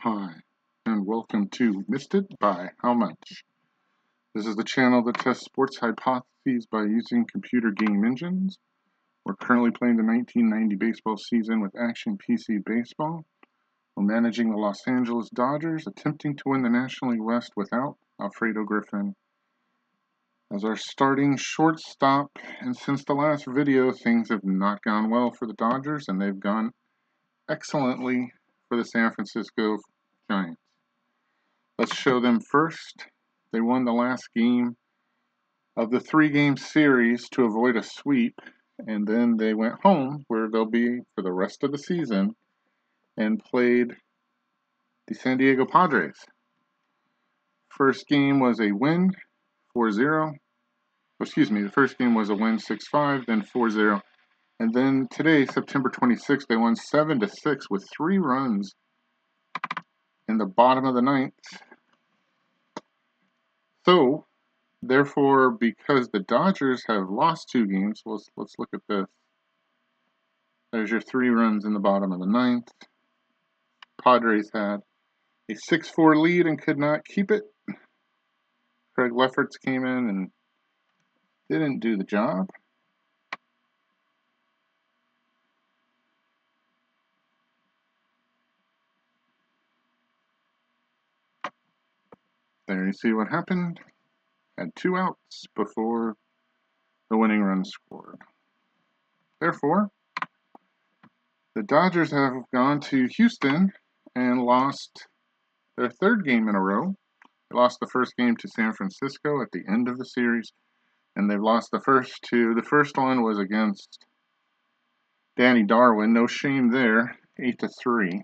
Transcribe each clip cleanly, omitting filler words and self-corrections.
Hi, and welcome to Missed It by How Much? This is the channel that tests sports hypotheses by using computer game engines. We're currently playing the 1990 baseball season with Action PC Baseball. We're managing the Los Angeles Dodgers, attempting to win the National League West without Alfredo Griffin as our starting shortstop. And since the last video, things have not gone well for the Dodgers, and they've gone excellently for the San Francisco Giants. Let's show them first. They won the last game of the 3-game series to avoid a sweep, and then they went home where they'll be for the rest of the season and played the San Diego Padres. First game was a win, 4-0. The first game was a win, 6-5, then 4-0. And then today, September 26th, they won 7-6 with 3 runs in the bottom of the ninth. So, therefore, because the Dodgers have lost 2 games, let's look at this. There's your 3 runs in the bottom of the ninth. Padres had a 6-4 lead and could not keep it. Craig Lefferts came in and didn't do the job. There you see what happened. Had 2 outs before the winning run scored. Therefore, the Dodgers have gone to Houston and lost their 3rd game in a row. They lost the first game to San Francisco at the end of the series, and they've lost the first 2. The first one was against Danny Darwin, no shame there, 8-3.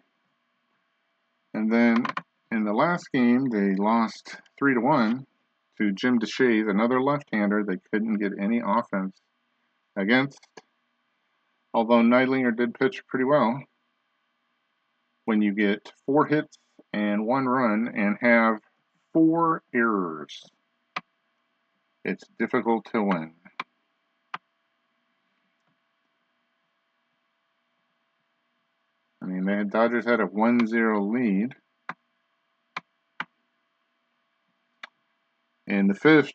And then in the last game, they lost 3-1 to Jim DeShays, another left-hander they couldn't get any offense against. Although Neidlinger did pitch pretty well, when you get 4 hits and 1 run and have 4 errors, it's difficult to win. I mean, the Dodgers had a 1-0 lead. In the 5th,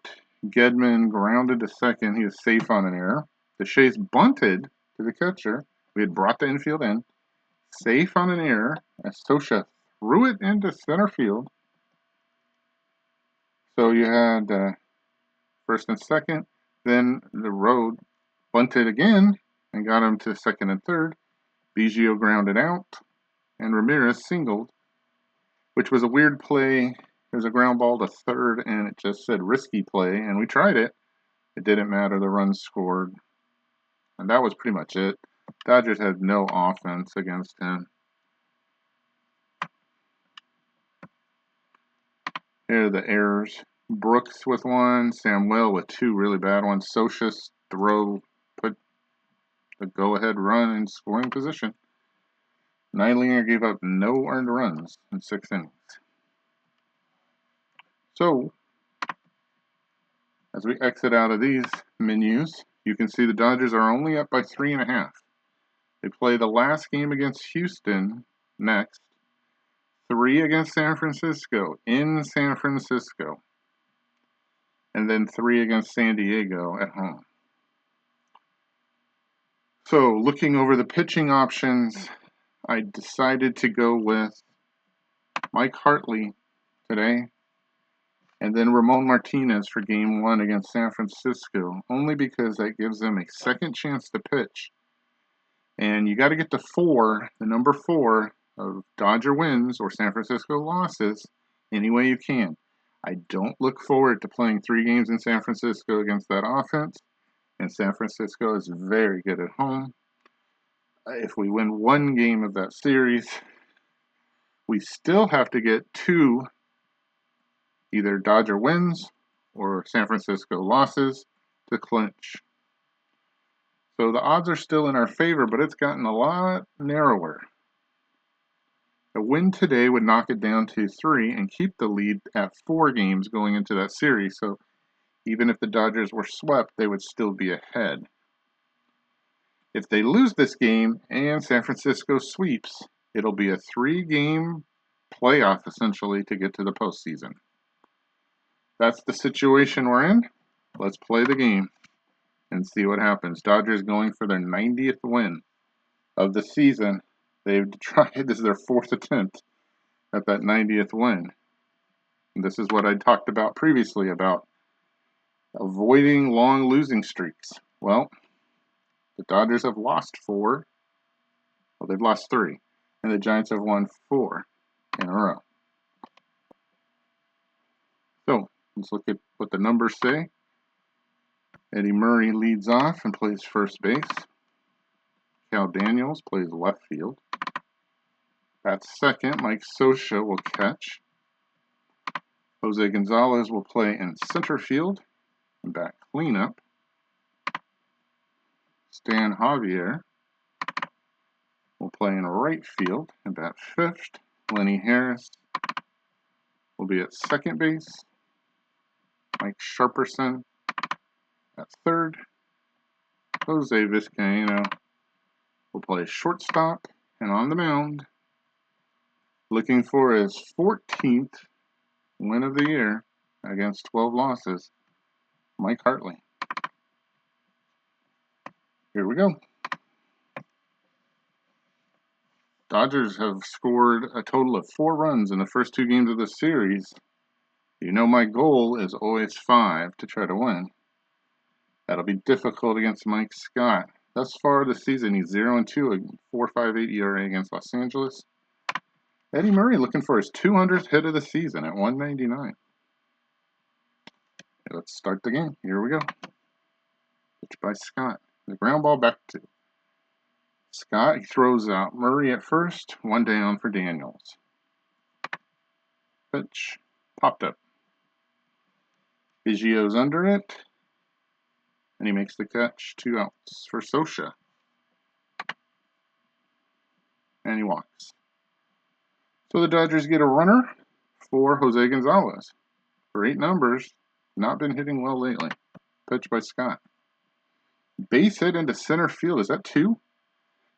Gedman grounded to second. He was safe on an error. DeShays bunted to the catcher. We had brought the infield in. Safe on an error as Tosha threw it into center field. So you had first and second. Then the road bunted again and got him to second and third. Biggio grounded out. And Ramirez singled, which was a weird play. There's a ground ball to third, and it just said risky play, and we tried it. It didn't matter. The runs scored. And that was pretty much it. Dodgers had no offense against him. Here are the errors. Brooks with 1, Samuel with 2 really bad ones. Socha's throw put the go-ahead run in scoring position. Neidlinger gave up no earned runs in 6 innings. So, as we exit out of these menus, you can see the Dodgers are only up by 3.5. They play the last game against Houston next. 3 against San Francisco in San Francisco. And then 3 against San Diego at home. So, looking over the pitching options, I decided to go with Mike Hartley today, and then Ramon Martinez for Game 1 against San Francisco, only because that gives them a second chance to pitch. And you got to get to 4, the number 4 of Dodger wins or San Francisco losses, any way you can. I don't look forward to playing 3 games in San Francisco against that offense, and San Francisco is very good at home. If we win 1 game of that series, we still have to get 2 either Dodger wins or San Francisco losses to clinch. So the odds are still in our favor, but it's gotten a lot narrower. A win today would knock it down to 3 and keep the lead at 4 games going into that series. So even if the Dodgers were swept, they would still be ahead. If they lose this game and San Francisco sweeps, it'll be a 3-game playoff essentially to get to the postseason. That's the situation we're in. Let's play the game and see what happens. Dodgers going for their 90th win of the season. They've tried, this is their 4th attempt at that 90th win. And this is what I talked about previously about avoiding long losing streaks. Well, the Dodgers have lost 4. Well, they've lost 3. And the Giants have won 4 in a row. So, let's look at what the numbers say. Eddie Murray leads off and plays first base. Cal Daniels plays left field. At second, Mike Scioscia will catch. Jose Gonzalez will play in center field and bat cleanup. Stan Javier will play in right field and bat fifth. Lenny Harris will be at second base. Mike Sharperson at third. Jose Vizcaino will play shortstop and on the mound, looking for his 14th win of the year against 12 losses, Mike Hartley. Here we go. Dodgers have scored a total of 4 runs in the first 2 games of the series. You know my goal is always 5 to try to win. That'll be difficult against Mike Scott. Thus far this season, he's 0-2, a 4.58 ERA against Los Angeles. Eddie Murray looking for his 200th hit of the season at 199. Let's start the game. Here we go. Pitch by Scott. The ground ball back to Scott. He throws out Murray at first. 1 down for Daniels. Pitch. Popped up. Biggio's under it. And he makes the catch. 2 outs for Scioscia. And he walks. So the Dodgers get a runner for Jose Gonzalez. Great numbers. Not been hitting well lately. Pitch by Scott. Base hit into center field. Is that 2?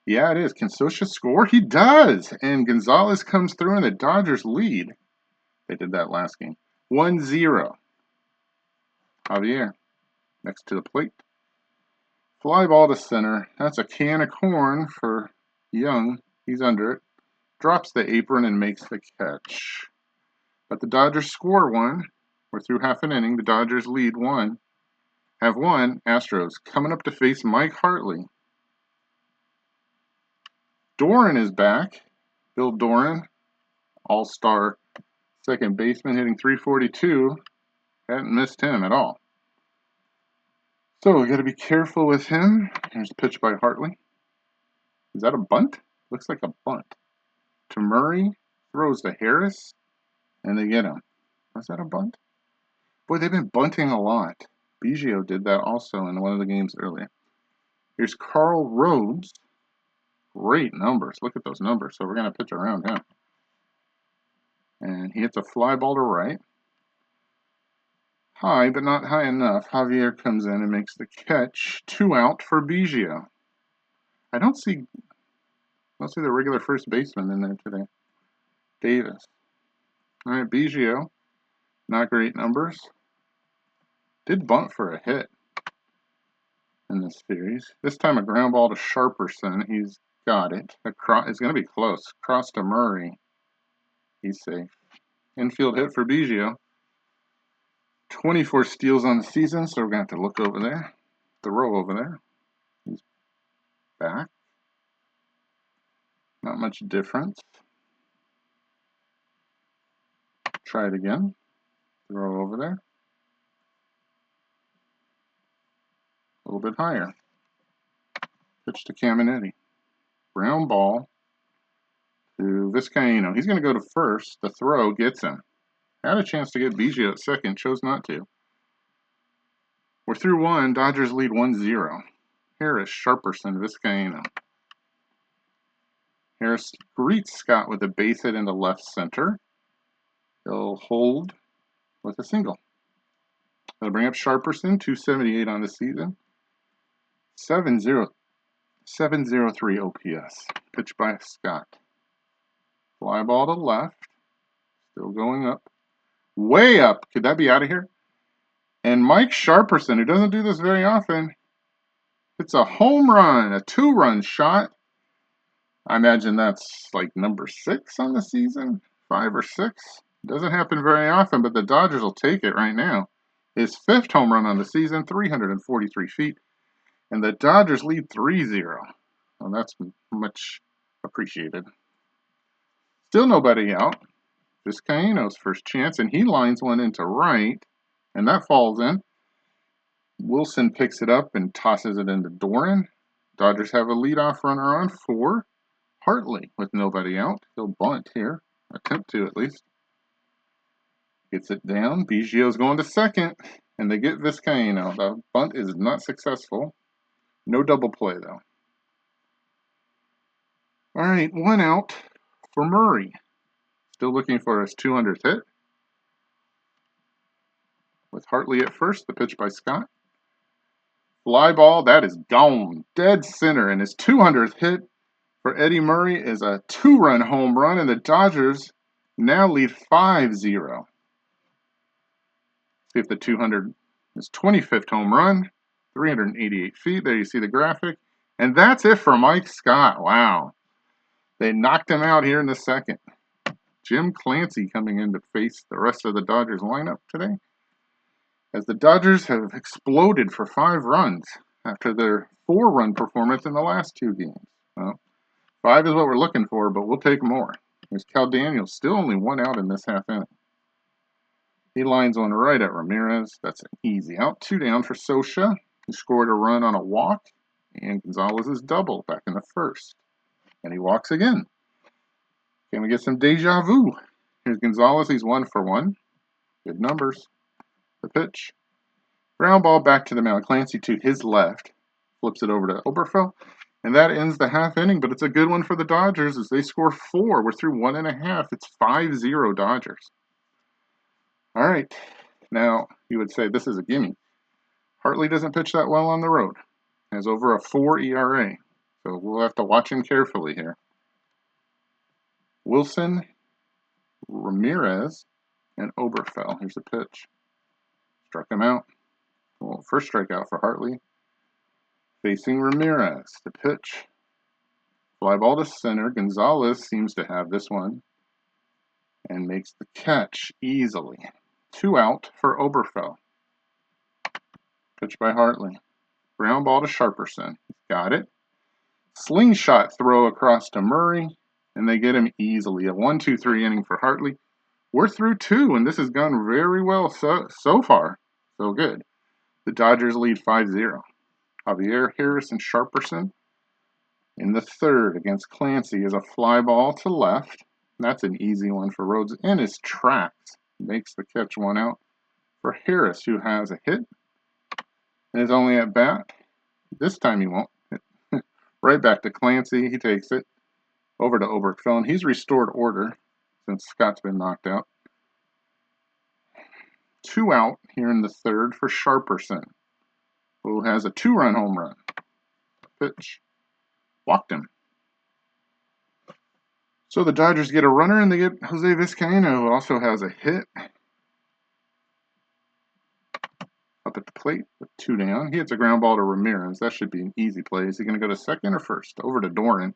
Yeah, it is. Can Scioscia score? He does! And Gonzalez comes through and the Dodgers lead. They did that last game. 1-0. Javier next to the plate. Fly ball to center. That's a can of corn for Young. He's under it. Drops the apron and makes the catch. But the Dodgers score 1. We're through half an inning. The Dodgers lead 1. Have 1. Astros coming up to face Mike Hartley. Doran is back. Bill Doran, all-star second baseman, hitting .342. Hadn't missed him at all. So we got to be careful with him. Here's a pitch by Hartley. Is that a bunt? Looks like a bunt. To Murray, throws to Harris, and they get him. Was that a bunt? Boy, they've been bunting a lot. Biggio did that also in one of the games earlier. Here's Carl Rhodes. Great numbers. Look at those numbers. So we're going to pitch around him. And he hits a fly ball to right. High, but not high enough. Javier comes in and makes the catch. 2 out for Biggio. I don't see the regular first baseman in there today. Davis. All right, Biggio. Not great numbers. Did bunt for a hit in this series. This time a ground ball to Sharperson. He's got it. It's going to be close. Cross to Murray. He's safe. Infield hit for Biggio. 24 steals on the season, so we're going to have to look over there. The row over there. He's back. Not much difference. Try it again. Throw over there. A little bit higher. Pitch to Caminetti. Ground ball to Vizcaino. He's going to go to first. The throw gets him. Had a chance to get Biggio at second. Chose not to. We're through 1. Dodgers lead 1-0. Harris, Sharperson, Vizcaino. Harris greets Scott with a base hit into left center. He'll hold with a single. That'll bring up Sharperson, 278 on the season. 703 OPS. Pitch by Scott. Fly ball to left. Still going up. Way up. Could that be out of here? And Mike Sharperson, who doesn't do this very often, hits a home run, a 2-run shot. I imagine that's like number 6 on the season, 5 or 6. Doesn't happen very often, but the Dodgers will take it right now. His 5th home run on the season, 343 feet, and the Dodgers lead 3-0. Well, that's much appreciated. Still nobody out. Vizcaino's first chance, and he lines one into right, and that falls in. Wilson picks it up and tosses it into Doran. Dodgers have a leadoff runner on 4. Hartley with nobody out. He'll bunt here. Attempt to, at least. Gets it down. Biggio's going to second, and they get Vizcaino. The bunt is not successful. No double play, though. All right, 1 out for Murray. Still looking for his 200th hit. With Hartley at first, the pitch by Scott. Fly ball, that is gone. Dead center, and his 200th hit for Eddie Murray is a 2-run home run, and the Dodgers now lead 5-0. See if the 200 is 25th home run, 388 feet. There you see the graphic. And that's it for Mike Scott. Wow. They knocked him out here in the second. Jim Clancy coming in to face the rest of the Dodgers lineup today, as the Dodgers have exploded for 5 runs after their 4-run performance in the last 2 games. Well, 5 is what we're looking for, but we'll take more. There's Cal Daniels, still only 1 out in this half inning. He lines one right at Ramirez. That's an easy out. 2 down for Sosha. He scored a run on a walk, and Gonzalez's double back in the first. And he walks again. Can we get some deja vu? Here's Gonzalez. He's 1 for 1. Good numbers. The pitch. Ground ball back to the mound. Clancy to his left. Flips it over to Oberfeld. And that ends the half inning, but it's a good one for the Dodgers as they score 4. We're through 1.5. It's 5-0 Dodgers. All right. Now, you would say this is a gimme. Hartley doesn't pitch that well on the road. Has over a 4 ERA. So we'll have to watch him carefully here. Wilson, Ramirez, and Oberfeld. Here's the pitch. Struck him out. Well, first strikeout for Hartley. Facing Ramirez. The pitch. Fly ball to center. Gonzalez seems to have this one and makes the catch easily. 2 out for Oberfeld. Pitch by Hartley. Ground ball to Sharperson. Got it. Slingshot throw across to Murray, and they get him easily. A 1-2-3 inning for Hartley. We're through 2, and this has gone very well so far. So good. The Dodgers lead 5-0. Javier Harris and Sharperson in the third against Clancy is a fly ball to left. That's an easy one for Rhodes in his tracks. Makes the catch, 1 out for Harris, who has a hit and is only at bat. This time he won't. Right back to Clancy. He takes it over to Oberfeld, and he's restored order since Scott's been knocked out. 2 out here in the third for Sharperson, who has a 2-run home run. Pitch. Walked him. So the Dodgers get a runner, and they get Jose Vizcaino, who also has a hit. Up at the plate with 2 down. He hits a ground ball to Ramirez. That should be an easy play. Is he going to go to second or first? Over to Doran.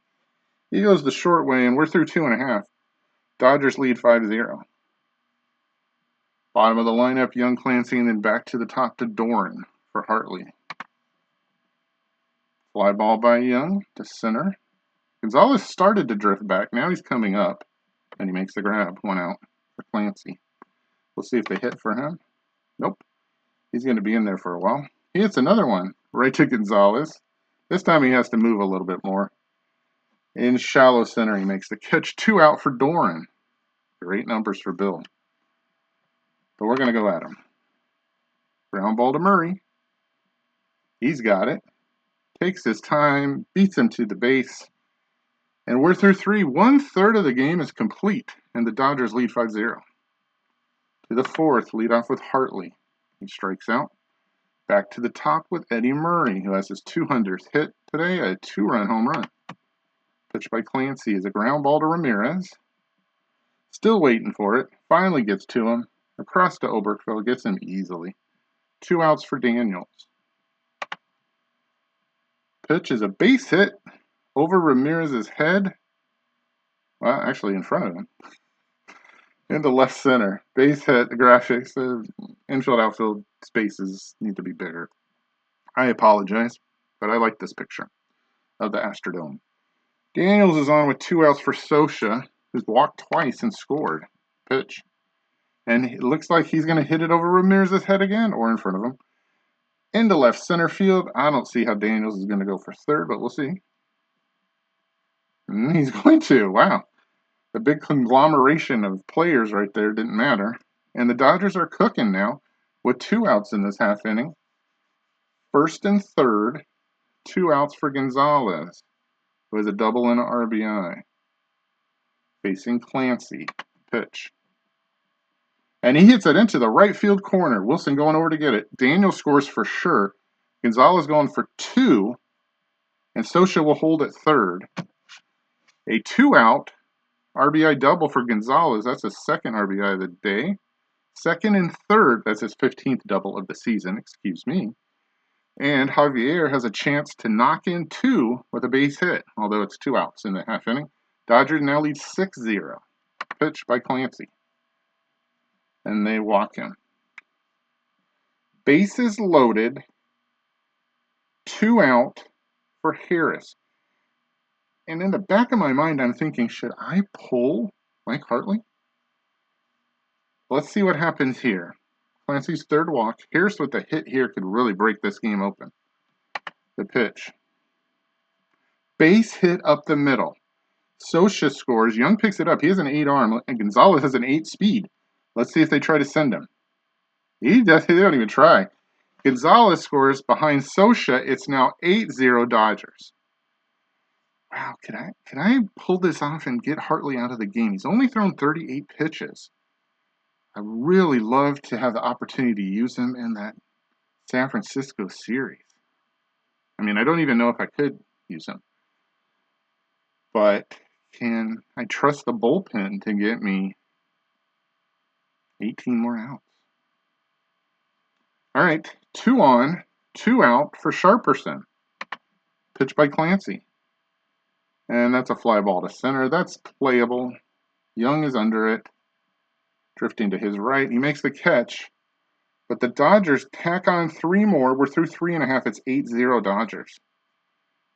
He goes the short way, and we're through 2.5. Dodgers lead 5-0. Bottom of the lineup, Young, Clancy, and then back to the top to Doran for Hartley. Fly ball by Young to center. Gonzalez started to drift back. Now he's coming up, and he makes the grab. 1 out for Clancy. We'll see if they hit for him. Nope. He's going to be in there for a while. He hits another one right to Gonzalez. This time he has to move a little bit more. In shallow center, he makes the catch. 2 out for Doran. Great numbers for Bill. But we're going to go at him. Ground ball to Murray. He's got it. Takes his time. Beats him to the base. And we're through 3. 1/3 of the game is complete. And the Dodgers lead 5-0. To the fourth, lead off with Hartley. He strikes out. Back to the top with Eddie Murray, who has his 200th hit today, a 2-run home run. Pitch by Clancy is a ground ball to Ramirez. Still waiting for it. Finally gets to him. Across to Oberkfell. Gets him easily. 2 outs for Daniels. Pitch is a base hit over Ramirez's head. Well, actually in front of him. Into left center. Base hit. The graphics, the infield outfield spaces need to be bigger. I apologize, but I like this picture of the Astrodome. Daniels is on with 2 outs for Scioscia, who's walked twice and scored. Pitch. And it looks like he's going to hit it over Ramirez's head again, or in front of him. Into left center field. I don't see how Daniels is going to go for third, but we'll see. And he's going to. Wow. The big conglomeration of players right there didn't matter. And the Dodgers are cooking now with 2 outs in this half inning. First and third, 2 outs for Gonzalez, who has a double and an RBI. Facing Clancy. Pitch. And he hits it into the right field corner. Wilson going over to get it. Daniel scores for sure. Gonzalez going for 2. And Scioscia will hold at third. A 2-out RBI double for Gonzalez. That's his second RBI of the day. Second and third. That's his 15th double of the season. Excuse me. And Javier has a chance to knock in 2 with a base hit, although it's 2 outs in the half inning. Dodgers now lead 6-0. Pitch by Clancy. And they walk him. Bases loaded. 2 out for Harris. And in the back of my mind, I'm thinking, should I pull Mike Hartley? Let's see what happens here. Clancy's third walk. Harris with the hit here could really break this game open. The pitch. Base hit up the middle. Scioscia scores. Young picks it up. He has an 8 arm, and Gonzalez has an 8 speed. Let's see if they try to send him. They don't even try. Gonzalez scores behind Scioscia. It's now 8-0 Dodgers. Wow, can I pull this off and get Hartley out of the game? He's only thrown 38 pitches. I really love to have the opportunity to use him in that San Francisco series. I mean, I don't even know if I could use him. But can I trust the bullpen to get me 18 more outs? All right, 2 on, 2 out for Sharperson. Pitch by Clancy. And that's a fly ball to center. That's playable. Young is under it. Drifting to his right. He makes the catch. But the Dodgers tack on 3 more. We're through 3.5. It's 8-0 Dodgers.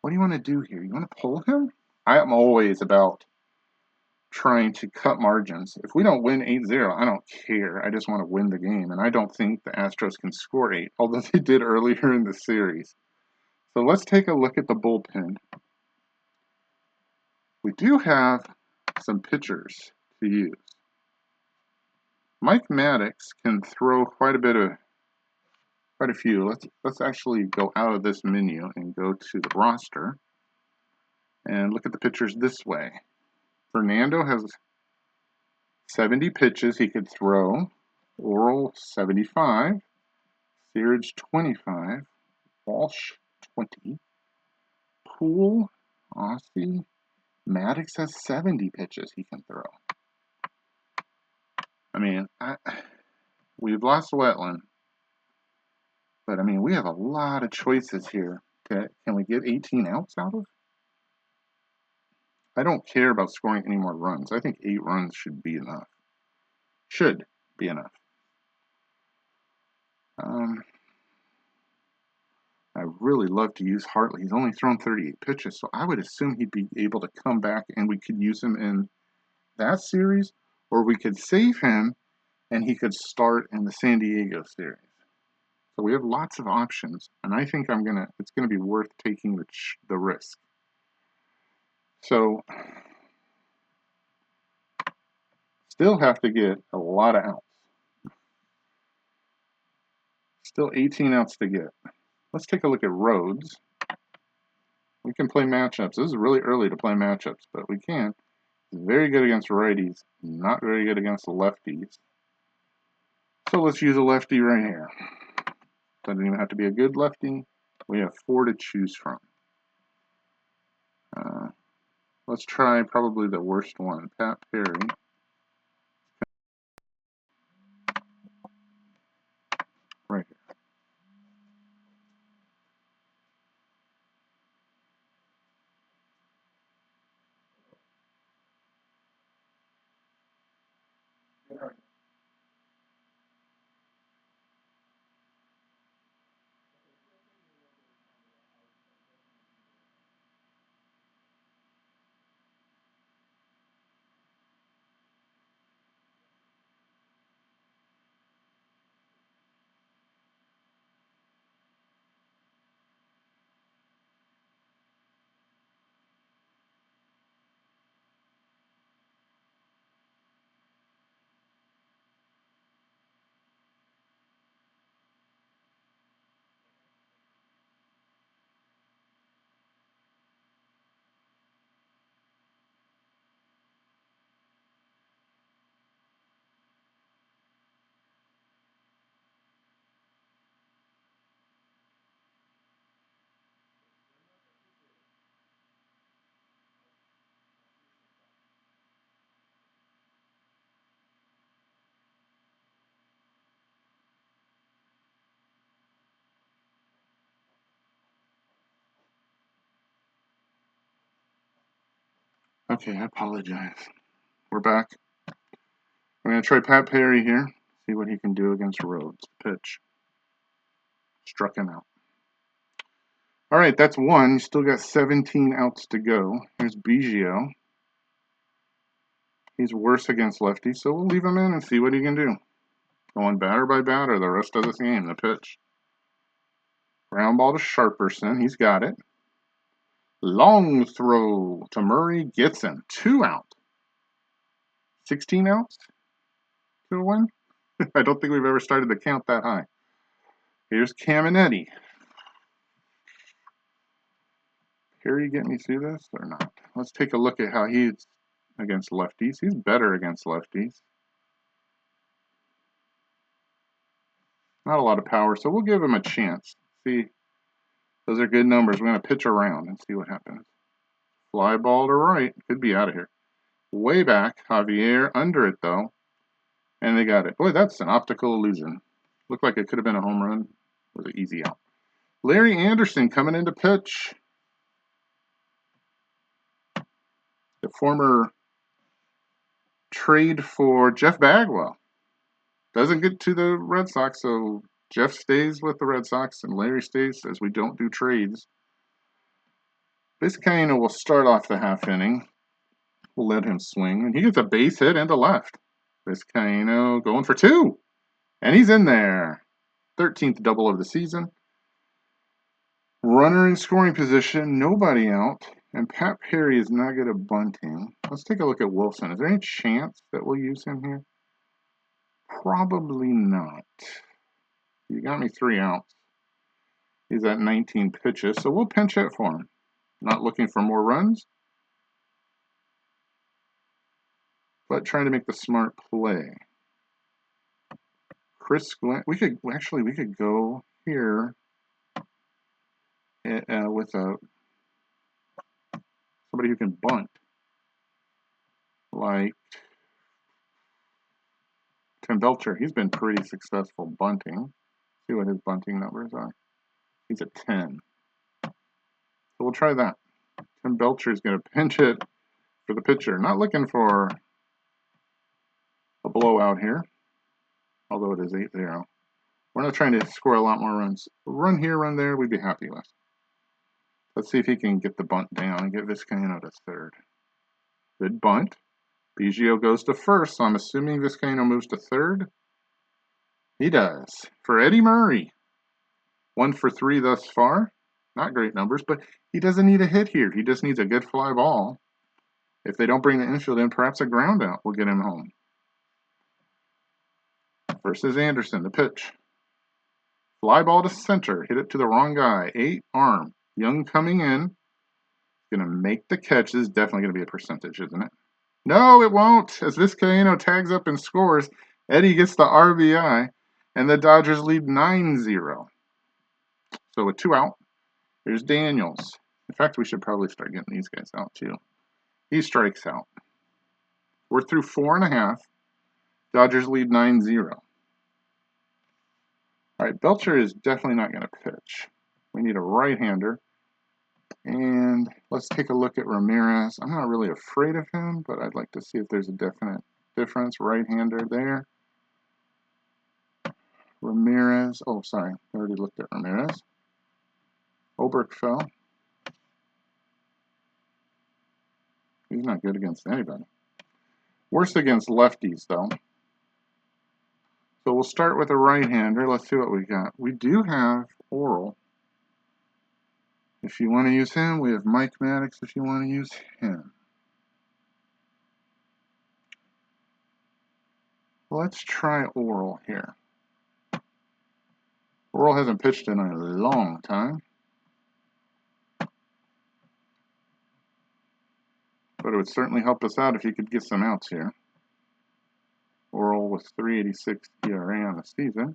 What do you want to do here? You want to pull him? I am always about trying to cut margins. If we don't win 8-0, I don't care. I just want to win the game. And I don't think the Astros can score 8, although they did earlier in the series. So let's take a look at the bullpen. We do have some pitchers to use. Mike Maddox can throw quite a few. Let's actually go out of this menu and go to the roster and look at the pitchers this way. Fernando has 70 pitches he could throw. Oral 75. Searage 25. Walsh 20. Poole, Aussie, Maddox has 70 pitches he can throw. I mean, we've lost Wetland. But, I mean, we have a lot of choices here. Can we get 18 outs out of? I don't care about scoring any more runs. I think 8 runs should be enough. Should be enough. I really love to use Hartley. He's only thrown 38 pitches, so I would assume he'd be able to come back and we could use him in that series, or we could save him and he could start in the San Diego series. So we have lots of options, and I think it's gonna be worth taking the risk. So still have to get a lot of outs. Still 18 outs to get. Let's take a look at Rhodes. We can play matchups. This is really early to play matchups, but we can. He's very good against righties, not very good against the lefties. So let's use a lefty right here. Doesn't even have to be a good lefty. We have 4 to choose from. Let's try probably the worst one, Pat Perry. Okay, I apologize. We're back. I'm going to try Pat Perry here. See what he can do against Rhodes. Pitch. Struck him out. All right, that's one. You still got 17 outs to go. Here's Biggio. He's worse against lefties, so we'll leave him in and see what he can do. Going batter by batter the rest of this game. The pitch. Ground ball to Sharperson. He's got it. Long throw to Murray. Gets him. 2 out. 16 outs to a win? I don't think we've ever started the count that high. Here's Caminetti. Perry get me through this or not? Let's take a look at how he's against lefties. He's better against lefties. Not a lot of power, so we'll give him a chance. See, those are good numbers. We're going to pitch around and see what happens. Fly ball to right. Could be out of here. Way back. Javier under it, though. And they got it. Boy, that's an optical illusion. Looked like it could have been a home run. It was an easy out. Larry Anderson coming in to pitch. The former trade for Jeff Bagwell. Doesn't get to the Red Sox, so Jeff stays with the Red Sox and Larry stays, as we don't do trades. Vizcaino will start off the half inning. We'll let him swing, and he gets a base hit into left. Vizcaino going for 2, and he's in there. 13th double of the season. Runner in scoring position, nobody out, and Pat Perry is not good at bunting. Let's take a look at Wilson. Is there any chance that we'll use him here? Probably not. You got me 3 outs. He's at 19 pitches, so we'll pinch hit for him. Not looking for more runs, but trying to make the smart play. Chris Glenn, we could go here with somebody who can bunt, like Tim Belcher. He's been pretty successful bunting. See what his bunting numbers are. He's at 10. So we'll try that. Tim Belcher is going to pinch hit for the pitcher. Not looking for a blowout here, although it is 8-0. We're not trying to score a lot more runs. Run here, run there, we'd be happy with. Let's see if he can get the bunt down and get Vizcaino to third. Good bunt. Biggio goes to first, so I'm assuming Vizcaino moves to third. He does. For Eddie Murray. 1 for 3 thus far. Not great numbers, but he doesn't need a hit here. He just needs a good fly ball. If they don't bring the infield in, perhaps a ground out will get him home. Versus Anderson, the pitch. Fly ball to center. Hit it to the wrong guy. 8 arm. Young coming in. Going to make the catch. This is definitely going to be a percentage, isn't it? No, it won't. As Vizcaino tags up and scores, Eddie gets the RBI, and the Dodgers lead 9-0. So with 2 out, here's Daniels. In fact, we should probably start getting these guys out too. He strikes out. We're through 4.5. Dodgers lead 9-0. All right, Belcher is definitely not going to pitch. We need a right-hander. And let's take a look at Ramirez. I'm not really afraid of him, but I'd like to see if there's a definite difference. Right-hander there. Ramirez. Oh, sorry. I already looked at Ramirez. Oberkfell. He's not good against anybody. Worse against lefties, though. So we'll start with a right-hander. Let's see what we got. We do have Oral. If you want to use him, we have Mike Maddox if you want to use him. Let's try Oral here. Oral hasn't pitched in a long time. But it would certainly help us out if he could get some outs here. Oral with 3.86 ERA on the season.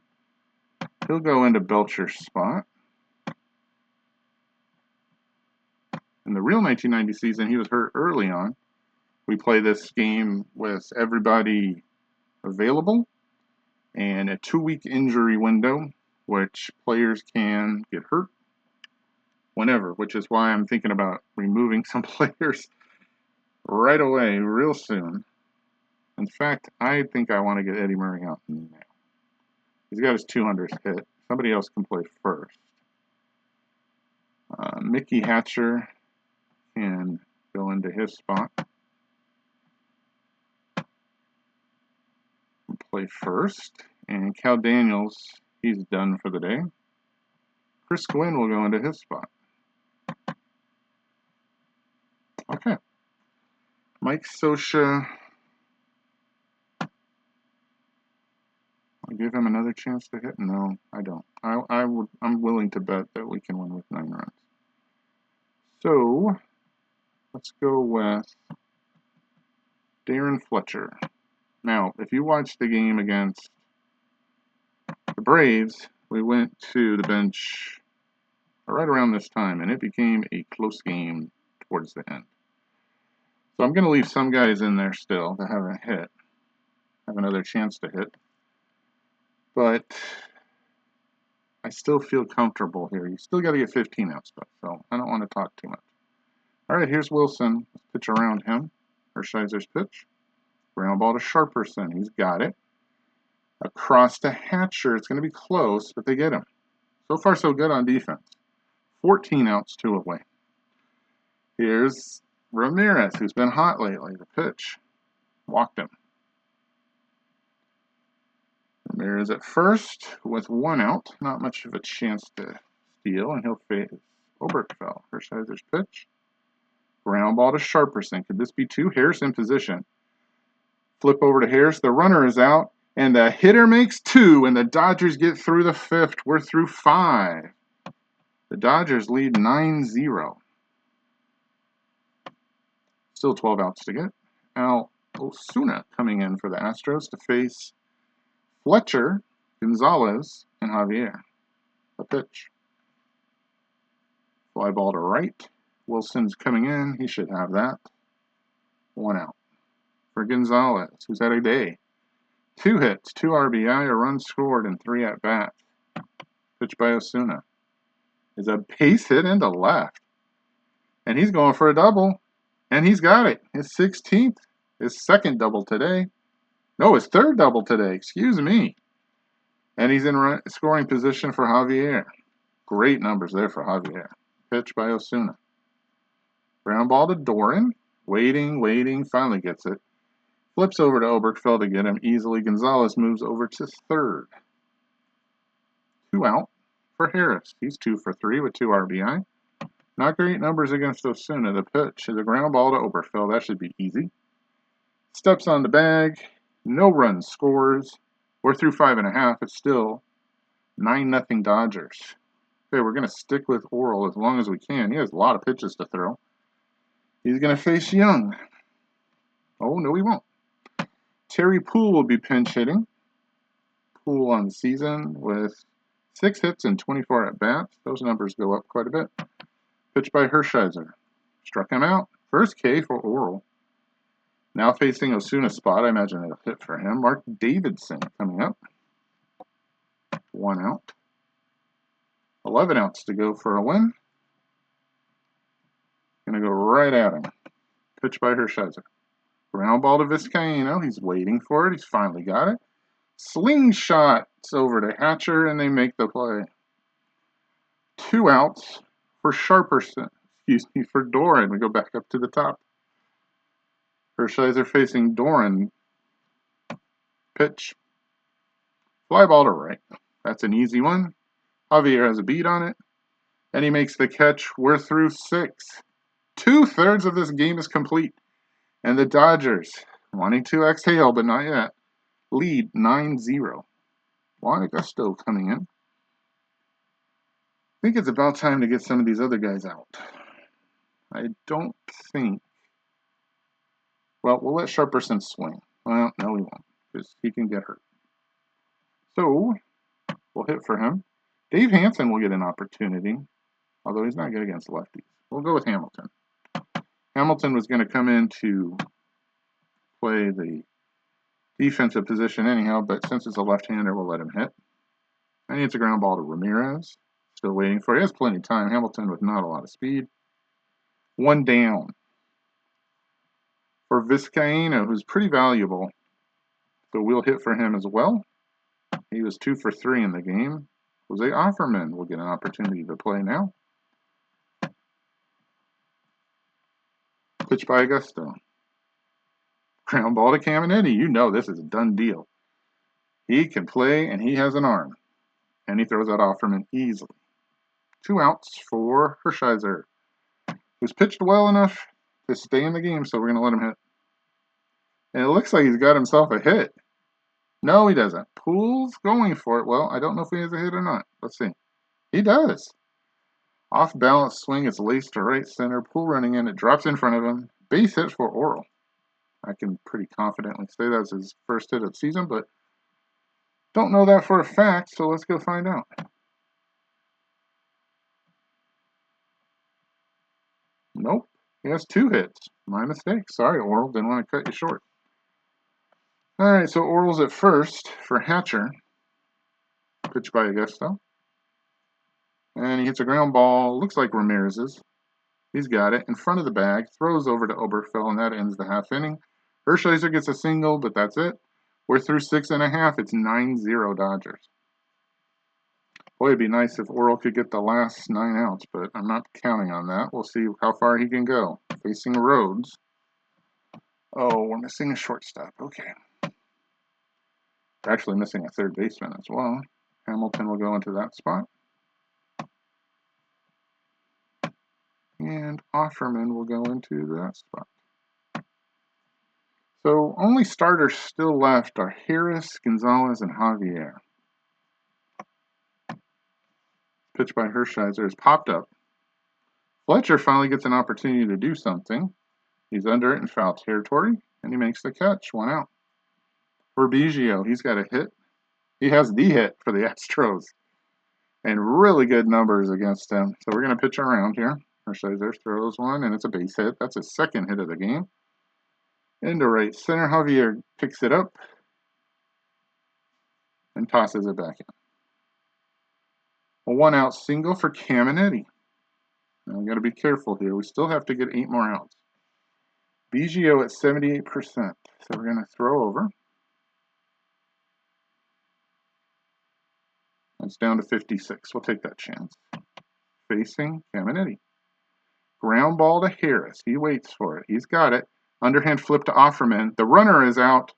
He'll go into Belcher's spot. In the real 1990 season, he was hurt early on. We play this game with everybody available and a 2-week injury window, which players can get hurt whenever, which is why I'm thinking about removing some players right away, real soon. In fact, I think I want to get Eddie Murray out now. He's got his 200th hit. Somebody else can play first. Mickey Hatcher can go into his spot and play first. And Cal Daniels, he's done for the day. Chris Gwynn will go into his spot. Okay. Mike Scioscia. I'll give him another chance to hit. No, I don't. I'm willing to bet that we can win with 9 runs. So let's go with Darren Fletcher. Now, if you watched the game against the Braves, we went to the bench right around this time, and it became a close game towards the end. So I'm going to leave some guys in there still that haven't hit, have another chance to hit. But I still feel comfortable here. You still got to get 15 outs, so I don't want to talk too much. All right, here's Wilson. Let's pitch around him. Hershiser's pitch. Ground ball to Sharperson. He's got it. Across to Hatcher. It's going to be close, but they get him. So far, so good on defense. 14 outs, 2 away. Here's Ramirez, who's been hot lately. The pitch. Walked him. Ramirez at first with 1 out. Not much of a chance to steal, and he'll face Oberkfell. Hershiser's pitch. Ground ball to Sharperson. Could this be 2? Harris in position. Flip over to Harris. The runner is out, and the hitter makes 2, and the Dodgers get through the 5th. We're through 5. The Dodgers lead 9-0. Still 12 outs to get. Al Osuna coming in for the Astros to face Fletcher, Gonzalez, and Javier. A pitch. Fly ball to right. Wilson's coming in. He should have that. 1 out. For Gonzalez, who's had a day. 2 hits, 2 RBI, a run scored, and 3 at-bats. Pitch by Osuna. Is a base hit into left. And he's going for a double. And he's got it. His 16th. His 2nd double today. No, his 3rd double today. Excuse me. And he's in scoring position for Javier. Great numbers there for Javier. Pitch by Osuna. Ground ball to Doran. Waiting. Finally gets it. Flips over to Oberkfell to get him easily. Gonzalez moves over to 3rd. 2 out for Harris. He's 2 for 3 with 2 RBI. Not great numbers against Osuna. The pitch is a ground ball to Oberkfell. That should be easy. Steps on the bag. No runs scores. We're through 5.5. It's still 9-0 Dodgers. Okay, we're going to stick with Oral as long as we can. He has a lot of pitches to throw. He's going to face Young. Oh, no, he won't. Terry Poole will be pinch hitting. Poole on the season with 6 hits and 24 at-bats. Those numbers go up quite a bit. Pitch by Hershiser. Struck him out. First K for Oral. Now facing Osuna's spot. I imagine it'll hit for him. Mark Davidson coming up. 1 out. 11 outs to go for a win. Gonna go right at him. Pitch by Hershiser. Ground ball to Vizcaino. He's waiting for it. He's finally got it. Slingshots over to Hatcher, and they make the play. 2 outs for Sharperson. For Doran. We go back up to the top. Hershiser facing Doran. Pitch. Fly ball to right. That's an easy one. Javier has a beat on it. And he makes the catch. We're through 6. 2/3 of this game is complete. And the Dodgers, wanting to exhale, but not yet, lead 9-0. Juan Augusto coming in. I think it's about time to get some of these other guys out. I don't think... Well, we'll let Sharperson swing. Well, no, we won't, because he can get hurt. So, we'll hit for him. Dave Hansen will get an opportunity, although he's not good against lefties. We'll go with Hamilton. Hamilton was going to come in to play the defensive position anyhow, but since it's a left-hander, we'll let him hit. And it's a ground ball to Ramirez. Still waiting for it. He has plenty of time. Hamilton with not a lot of speed. 1 down. for Vizcaíno, who's pretty valuable. So we'll hit for him as well. He was 2 for 3 in the game. Jose Offerman will get an opportunity to play now. Pitch by Augusto. Ground ball to Caminiti. You know this is a done deal. He can play, and he has an arm. And he throws out Offerman easily. 2 outs for Hershiser, who's pitched well enough to stay in the game, so we're going to let him hit. And it looks like he's got himself a hit. No, he doesn't. Poole's going for it. Well, I don't know if he has a hit or not. Let's see. He does. Off balance swing, it's laced to right center. Poole running in, it drops in front of him. Base hit for Oral. I can pretty confidently say that's his first hit of the season, but don't know that for a fact, so let's go find out. Nope. He has 2 hits. My mistake. Sorry, Oral. Didn't want to cut you short. All right, so Oral's at first for Hatcher. Pitch by Augusto. And he hits a ground ball. Looks like Ramirez's. He's got it in front of the bag. Throws over to Oberfell, and that ends the half inning. Hershiser gets a single, but that's it. We're through 6.5. It's 9-0 Dodgers. Boy, it'd be nice if Oral could get the last 9 outs, but I'm not counting on that. We'll see how far he can go. Facing Rhodes. Oh, we're missing a shortstop. Okay. We're actually missing a third baseman as well. Hamilton will go into that spot. And Offerman will go into that spot. So only starters still left are Harris, Gonzalez, and Javier. Pitch by Hershiser has popped up. Fletcher finally gets an opportunity to do something. He's under it in foul territory, and he makes the catch. 1 out. For Biggio, he's got a hit. He has the hit for the Astros. And really good numbers against them. So we're going to pitch around here. Hershiser throws one, and it's a base hit. That's his second hit of the game. Into right center, Javier picks it up and tosses it back in. A 1 out single for Caminiti. Now we got to be careful here. We still have to get 8 more outs. Biggio at 78%. So we're going to throw over. It's down to 56. We'll take that chance. Facing Caminiti. Ground ball to Harris. He waits for it. He's got it. Underhand flip to Offerman. The runner is out.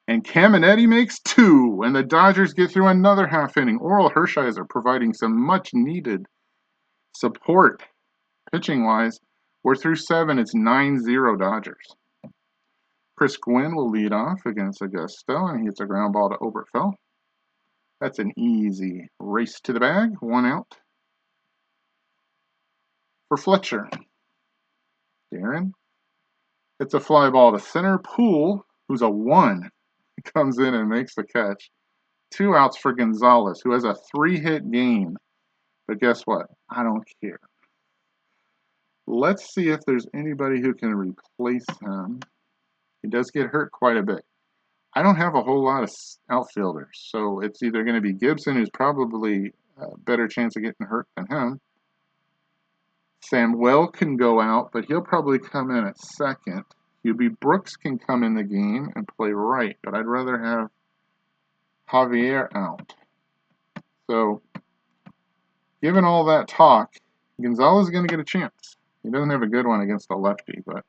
And Caminiti makes 2. And the Dodgers get through another half inning. Oral Hershiser providing some much needed support pitching wise. We're through 7. It's 9-0 Dodgers. Chris Gwynn will lead off against Augusto. And he hits a ground ball to Oberfell. That's an easy race to the bag. 1 out. For Fletcher. Darren. It's a fly ball to center. Poole, who's a 1, comes in and makes the catch. 2 outs for Gonzalez, who has a 3-hit game. But guess what? I don't care. Let's see if there's anybody who can replace him. He does get hurt quite a bit. I don't have a whole lot of outfielders, so it's either going to be Gibson, who's probably a better chance of getting hurt than him. Samuel can go out, but he'll probably come in at second. UB Brooks can come in the game and play right, but I'd rather have Javier out. So, given all that talk, Gonzalez is going to get a chance. He doesn't have a good one against the lefty, but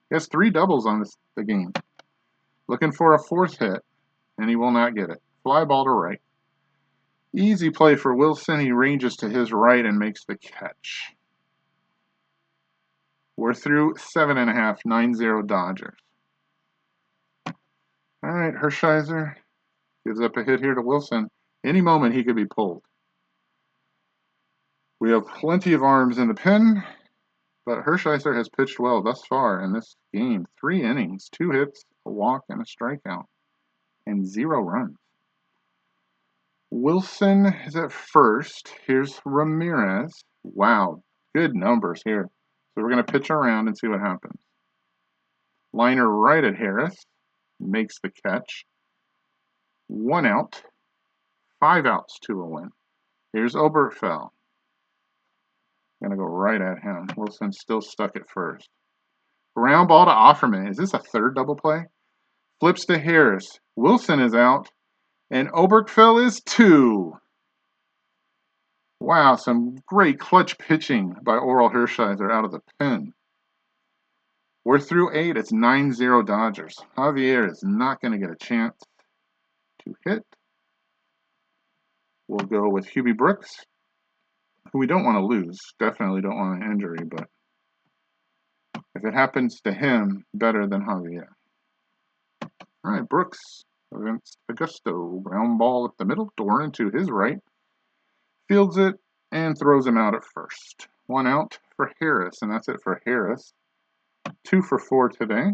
he has 3 doubles on the game. Looking for a 4th hit, and he will not get it. Fly ball to right. Easy play for Wilson. He ranges to his right and makes the catch. We're through 7.5, 9-0 Dodgers. All right, Hershiser gives up a hit here to Wilson. Any moment he could be pulled. We have plenty of arms in the pen, but Hershiser has pitched well thus far in this game. 3 innings, 2 hits, a walk, and a strikeout, and 0 runs. Wilson is at first. Here's Ramirez. Wow, good numbers here. So we're going to pitch around and see what happens. Liner right at Harris. Makes the catch. 1 out. 5 outs to a win. Here's Oberfell. Going to go right at him. Wilson's still stuck at first. Ground ball to Offerman. Is this a third double play? Flips to Harris. Wilson is out. And Oberkfell is 2. Wow, some great clutch pitching by Oral Hershiser out of the pen. We're through 8. It's 9-0 Dodgers. Javier is not going to get a chance to hit. We'll go with Hubie Brooks, who we don't want to lose. Definitely don't want an injury, but if it happens to him, better than Javier. All right, Brooks against Augusto. Ground ball up the middle. Doran to his right. Fields it and throws him out at first. 1 out for Harris, and that's it for Harris. 2 for 4 today.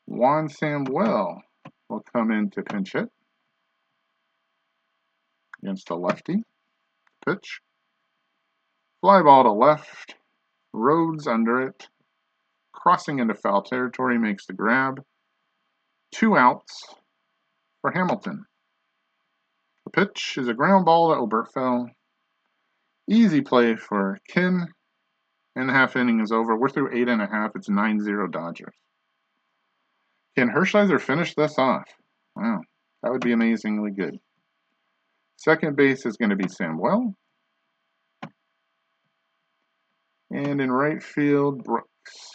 Juan Samuel will come in to pinch hit against a lefty. Pitch. Fly ball to left. Rhodes under it. Crossing into foul territory makes the grab. 2 outs for Hamilton. The pitch is a ground ball to Oberkfell. Easy play for Kin. And the half inning is over. We're through 8.5. It's 9-0 Dodgers. Can Hershiser finish this off? Wow, that would be amazingly good. Second base is going to be Samuel. And in right field, Brooks.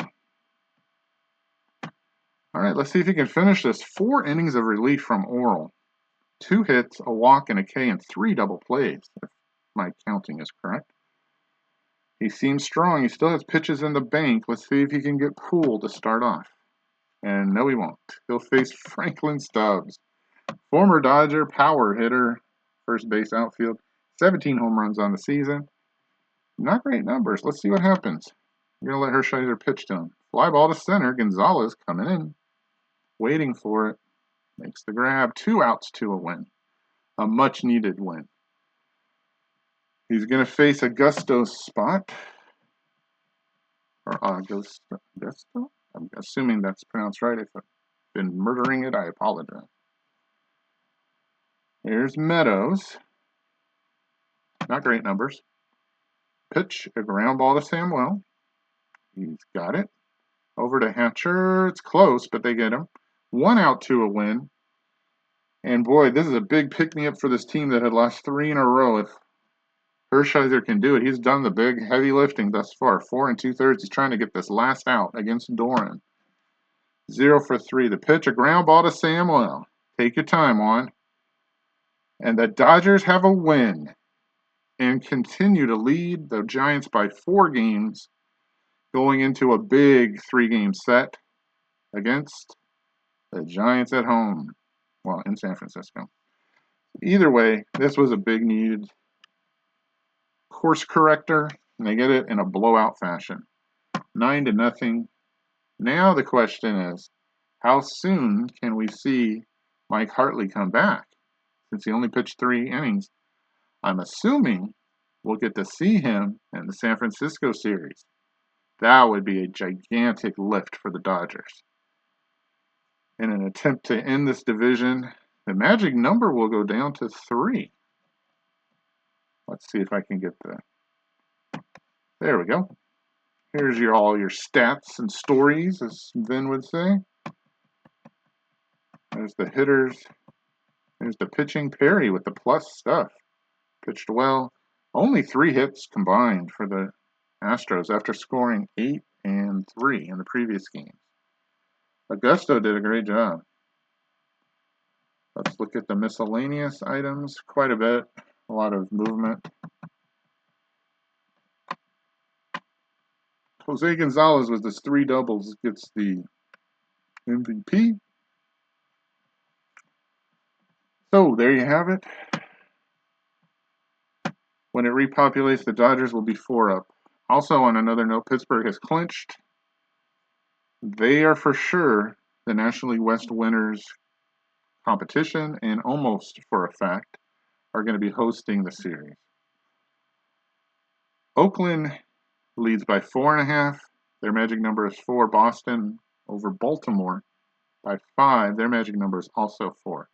All right, let's see if he can finish this. 4 innings of relief from Oral. 2 hits, a walk, and a K, and 3 double plays, if my counting is correct. He seems strong. He still has pitches in the bank. Let's see if he can get cool to start off. And no, he won't. He'll face Franklin Stubbs, former Dodger power hitter, first base outfield, 17 home runs on the season. Not great numbers. Let's see what happens. I'm going to let Hershiser pitch to him. Fly ball to center. Gonzalez coming in, waiting for it. Makes the grab. 2 outs to a win. A much-needed win. He's going to face Augusto's spot. Or Augusto? I'm assuming that's pronounced right. If I've been murdering it, I apologize. Here's Meadows. Not great numbers. Pitch, a ground ball to Samuel. He's got it. Over to Hatcher. It's close, but they get him. 1 out to a win. And boy, this is a big pick-me-up for this team that had lost 3 in a row. If Hershiser can do it, he's done the big, heavy lifting thus far. 4 2/3. He's trying to get this last out against Doran. 0 for 3. The pitch, a ground ball to Samuel. Take your time, Juan. And the Dodgers have a win and continue to lead the Giants by 4 games, going into a big 3-game set against the Giants at home. Well, in San Francisco. Either way, this was a big needed course corrector, and they get it in a blowout fashion. 9-0. Now the question is, how soon can we see Mike Hartley come back? Since he only pitched 3 innings, I'm assuming we'll get to see him in the San Francisco series. That would be a gigantic lift for the Dodgers. In an attempt to end this division, the magic number will go down to 3. Let's see if I can get that. There we go. Here's all your stats and stories, as Vin would say. There's the hitters. There's the pitching. Perry with the plus stuff. Pitched well. Only 3 hits combined for the Astros after scoring 8 and 3 in the previous game. Augusto did a great job. Let's look at the miscellaneous items. Quite a bit. A lot of movement. Jose Gonzalez with his 3 doubles gets the MVP. So there you have it. When it repopulates, the Dodgers will be 4 up. Also, on another note, Pittsburgh has clinched. They are for sure the National League West winners competition, and almost for a fact are going to be hosting the series. Oakland leads by 4.5. Their magic number is 4. Boston over Baltimore by 5. Their magic number is also 4.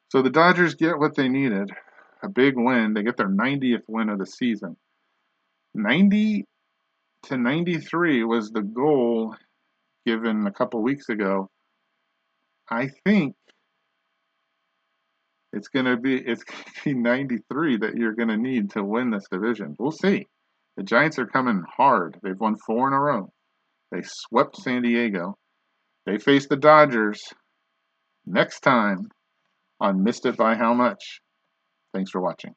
So the Dodgers get what they needed. A big win. They get their 90th win of the season. 90 to 93 was the goal given a couple weeks ago. I think it's gonna be 93 that you're gonna need to win this division. We'll see. The Giants are coming hard. They've won 4 in a row. They swept San Diego. They face the Dodgers next time on Missed It by How Much. Thanks for watching.